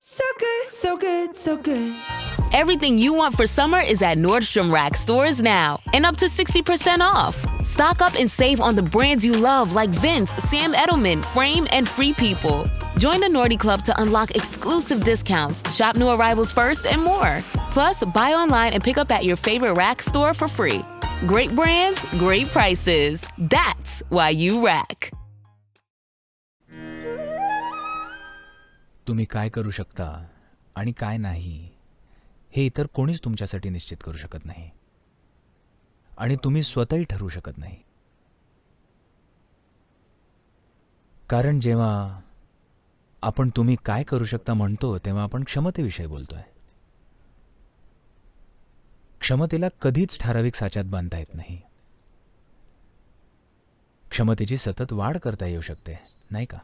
So good, so good, so good. Everything you want for summer is at Nordstrom Rack stores now and up to 60% off. Stock up and save on the brands you love like Vince, Sam Edelman, Frame, and Free People. Join the Nordy Club to unlock exclusive discounts, shop new arrivals first, and more. Plus, buy online and pick up at your favorite Rack store for free. Great brands, great prices. That's why you Rack. तुम्ही काय करू शकता आणि काय नाही हे इतर कोणीच तुमच्यासाठी निश्चित करू शकत नाही आणि तुम्ही स्वतःही ठरवू शकत नाही. कारण जेव्हा आपण तुम्ही काय करू शकता म्हणतो तेव्हा आपण क्षमतेविषयी बोलतोय. क्षमतेला कधीच ठराविक साच्यात बांधता येत नाही. क्षमतेची सतत वाढ करता येऊ शकते, नाही का?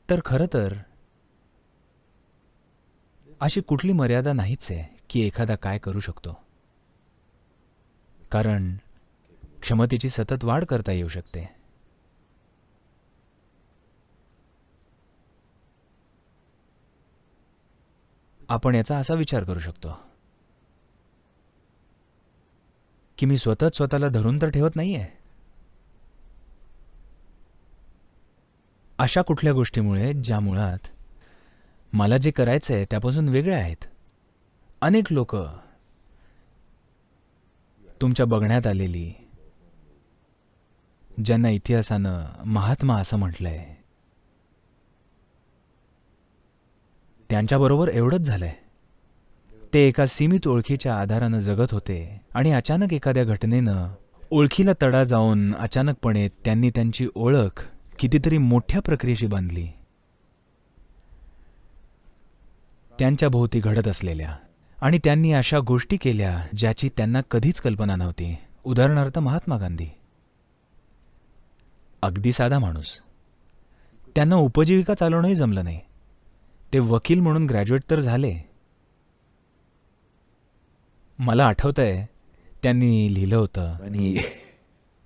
तर खरं तर अशी कुठली मर्यादा नाहीच आहे की एखादा काय करू शकतो, कारण क्षमतेची सतत वाढ करता येऊ शकते. आपण याचा असा विचार करू शकतो की मी स्वतःला धरून तर ठेवत नाहीये. अशा कुठल्या गोष्टीमुळे ज्या मुळात मला जे करायचं आहे त्यापासून वेगळे आहेत. अनेक लोक तुमच्या बघण्यात आलेली, ज्यांना इतिहासानं महात्मा असं म्हटलंय, त्यांच्याबरोबर एवढंच झालंय. ते एका सीमित ओळखीच्या आधारानं जगत होते आणि अचानक एखाद्या घटनेनं ओळखीला तडा जाऊन अचानकपणे त्यांनी त्यांची ओळख कितीतरी मोठ्या प्रक्रियेशी बांधली. त्यांच्या भोवती घडत असलेल्या आणि त्यांनी अशा गोष्टी केल्या ज्याची त्यांना कधीच कल्पना नव्हती. उदाहरणार्थ महात्मा गांधी, अगदी साधा माणूस. त्यांना उपजीविका चालवणंही जमलं नाही. ते वकील म्हणून ग्रॅज्युएट तर झाले. मला आठवतंय त्यांनी लिहिलं होतं आणि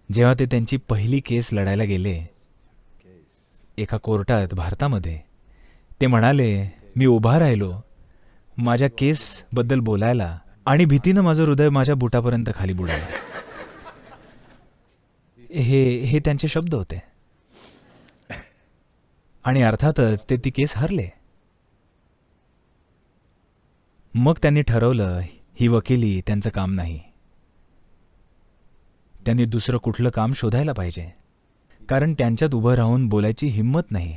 जेव्हा ते त्यांची पहिली केस लढायला गेले एका कोर्टात भारतामध्ये, ते म्हणाले, मी उभा राहिलो माझ्या केसबद्दल बोलायला आणि भीतीनं माझं हृदय माझ्या बुटापर्यंत खाली बुडालं. हे त्यांचे शब्द होते. आणि अर्थातच ते ती केस हरले. मग त्यांनी ठरवलं ही वकिली त्यांचं काम नाही. त्यांनी दुसरं कुठलं काम शोधायला पाहिजे, कारण त्यांच्यात उभं राहून बोलायची हिंमत नाही.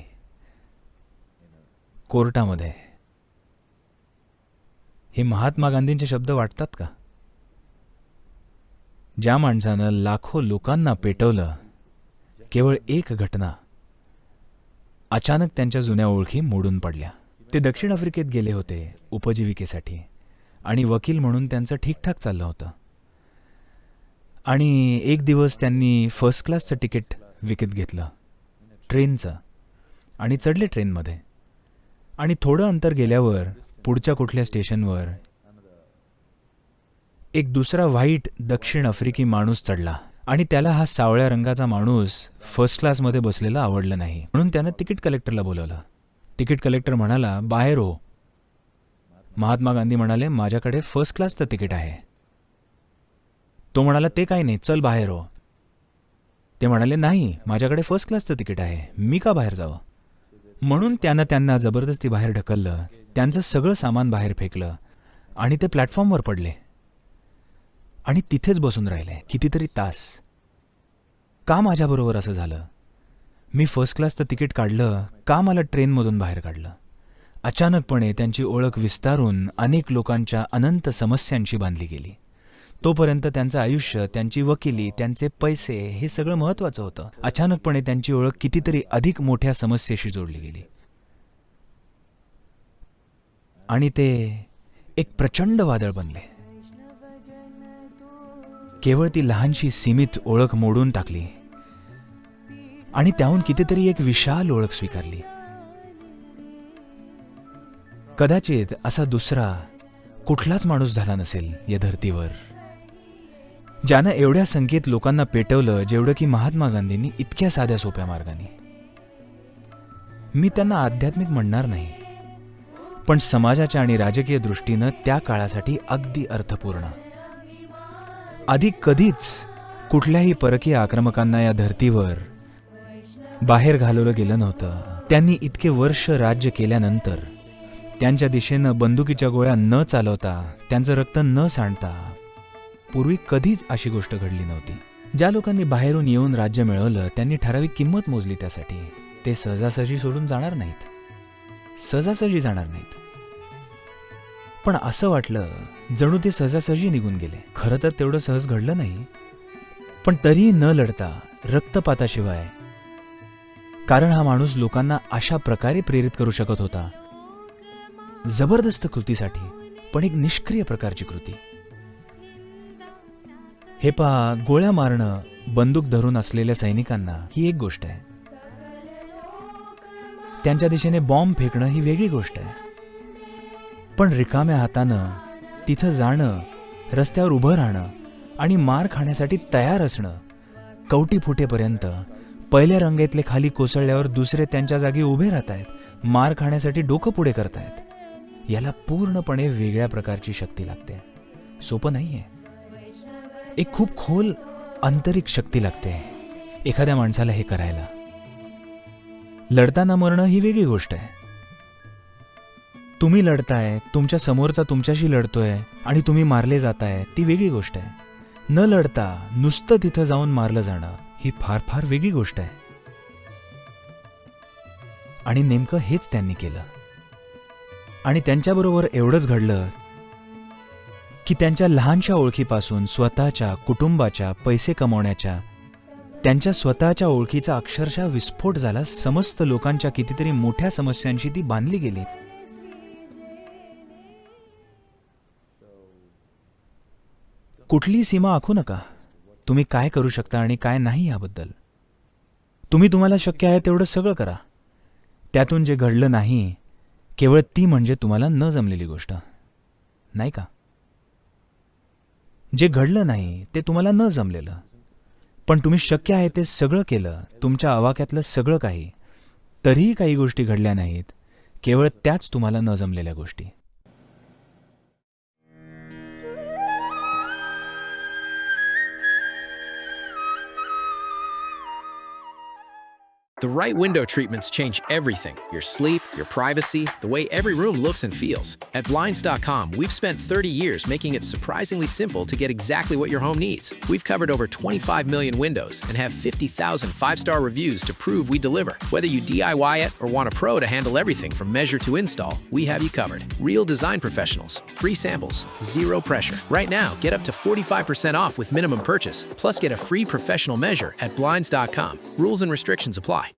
कोर्टामध्ये हे महात्मा गांधींचे शब्द वाटतात का? ज्या माणसानं लाखो लोकांना पेटवलं, केवळ एक घटना अचानक त्यांच्या जुन्या ओळखी मोडून पडल्या. ते दक्षिण आफ्रिकेत गेले होते उपजीविकेसाठी आणि वकील म्हणून त्यांचं ठीकठाक चाललं होतं. आणि एक दिवस त्यांनी फर्स्ट क्लासचं तिकीट विकत घेतलं ट्रेनचं आणि चढले ट्रेनमध्ये. आणि थोडं अंतर गेल्यावर पुढच्या कुठल्या स्टेशनवर एक दुसरा व्हाईट दक्षिण आफ्रिकी माणूस चढला आणि त्याला हा सावळ्या रंगाचा माणूस फर्स्ट क्लासमध्ये बसलेला आवडलं नाही. म्हणून त्यानं तिकीट कलेक्टरला बोलवलं. तिकीट कलेक्टर म्हणाला, बाहेर हो. महात्मा गांधी म्हणाले, माझ्याकडे फर्स्ट क्लासचं तिकीट आहे. तो म्हणाला, ते काही नाही, चल बाहेर हो. ते म्हणाले, नाही, माझ्याकडे फर्स्ट क्लासचं तिकीट आहे, मी का बाहेर जावं? म्हणून त्यानं त्यांना जबरदस्ती बाहेर ढकललं. त्यांचं सगळं सामान बाहेर फेकलं आणि ते प्लॅटफॉर्मवर पडले आणि तिथेच बसून राहिले कितीतरी तास. का माझ्याबरोबर असं झालं? मी फर्स्ट क्लासचं तिकीट काढलं, का मला ट्रेनमधून बाहेर काढलं? अचानकपणे त्यांची ओळख विस्तारून अनेक लोकांच्या अनंत समस्यांशी बांधली गेली. तोपर्यंत त्यांचं आयुष्य, त्यांची वकिली, त्यांचे पैसे हे सगळं महत्त्वाचं होतं. अचानकपणे त्यांची ओळख कितीतरी अधिक मोठ्या समस्येशी जोडली गेली आणि ते एक प्रचंड वादळ बनले. केवळ ती लहानशी सीमित ओळख मोडून टाकली आणि त्याहून कितीतरी एक विशाल ओळख स्वीकारली. कदाचित असा दुसरा कुठलाच माणूस झाला नसेल या धर्तीवर ज्यानं एवढ्या संख्येत लोकांना पेटवलं जेवढं की महात्मा गांधींनी इतक्या साध्या सोप्या मार्गाने. मी त्यांना आध्यात्मिक म्हणणार नाही, पण समाजाच्या आणि राजकीय दृष्टीनं त्या काळासाठी अगदी अर्थपूर्ण. आधी कधीच कुठल्याही परकीय आक्रमकांना या धर्तीवर बाहेर घालवलं गेलं नव्हतं. त्यांनी इतके वर्ष राज्य केल्यानंतर त्यांच्या दिशेनं बंदुकीच्या गोळ्या न चालवता, त्यांचं रक्त न सांडता पूर्वी कधीच अशी गोष्ट घडली नव्हती. ज्या लोकांनी बाहेरून येऊन राज्य मिळवलं त्यांनी ठराविक किंमत मोजली त्यासाठी. ते सहजासहजी सोडून जाणार नाहीत, सहजासहजी जाणार नाहीत. पण असं वाटलं जणू ते सहजासहजी निघून गेले. खरं तर तेवढं सहज घडलं नाही, पण तरीही न लढता, रक्तपाताशिवाय. कारण हा माणूस लोकांना अशा प्रकारे प्रेरित करू शकत होता, जबरदस्त कृतीसाठी, पण एक निष्क्रिय प्रकारची कृती. हे पहा, गोळ्या मारणं, बंदूक धरून असलेल्या सैनिकांना ही एक गोष्ट आहे, त्यांच्या दिशेने बॉम्ब फेकणं ही वेगळी गोष्ट आहे. पण रिकाम्या हातानं तिथं जाणं, रस्त्यावर उभं राहणं आणि मार खाण्यासाठी तयार असणं, कवटी फुटेपर्यंत, पहिल्या रंगेतले खाली कोसळल्यावर दुसरे त्यांच्या जागी उभे राहत आहेत, मार खाण्यासाठी डोकं पुढे करतायत. याला पूर्णपणे वेगळ्या प्रकारची शक्ती लागते. सोपं नाहीये. एक खूप खोल आंतरिक शक्ती लागते एखाद्या माणसाला हे करायला. लढताना मरणं ही वेगळी गोष्ट आहे. तुम्ही लढताय, तुमच्या समोरचा तुमच्याशी लढतोय आणि तुम्ही मारले जाताय, ती वेगळी गोष्ट आहे. न लढता नुसतं तिथं जाऊन मारलं जाणं ही फार फार वेगळी गोष्ट आहे. आणि नेमकं हेच त्यांनी केलं. आणि त्यांच्याबरोबर एवढंच घडलं की त्यांच्या लहानशा ओळखीपासून स्वतःच्या, कुटुंबाच्या, पैसे कमवण्याच्या, त्यांच्या स्वतःच्या ओळखीचा अक्षरशः विस्फोट झाला. समस्त लोकांच्या कितीतरी मोठ्या समस्यांशी ती बांधली गेली. कुठलीही सीमा आखू नका. तुम्ही काय करू शकता आणि काय नाही याबद्दल. तुम्हाला शक्य आहे तेवढं सगळं करा. त्यातून जे घडलं नाही, केवळ ती म्हणजे तुम्हाला न जमलेली गोष्ट, नाही का? जे घडलं नाही ते तुम्हाला न जमलेलं, पण तुम्ही शक्य आहे ते सगळं केलं, तुमच्या आवाक्यातलं सगळं काही. तरीही काही गोष्टी घडल्या नाहीत, केवळ त्याच तुम्हाला न जमलेल्या गोष्टी. The right window treatments change everything. Your sleep, your privacy, the way every room looks and feels. At Blinds.com, we've spent 30 years making it surprisingly simple to get exactly what your home needs. We've covered over 25 million windows and have 50,000 five-star reviews to prove we deliver. Whether you DIY it or want a pro to handle everything from measure to install, we have you covered. Real design professionals, free samples, zero pressure. Right now, get up to 45% off with minimum purchase, plus get a free professional measure at Blinds.com. Rules and restrictions apply.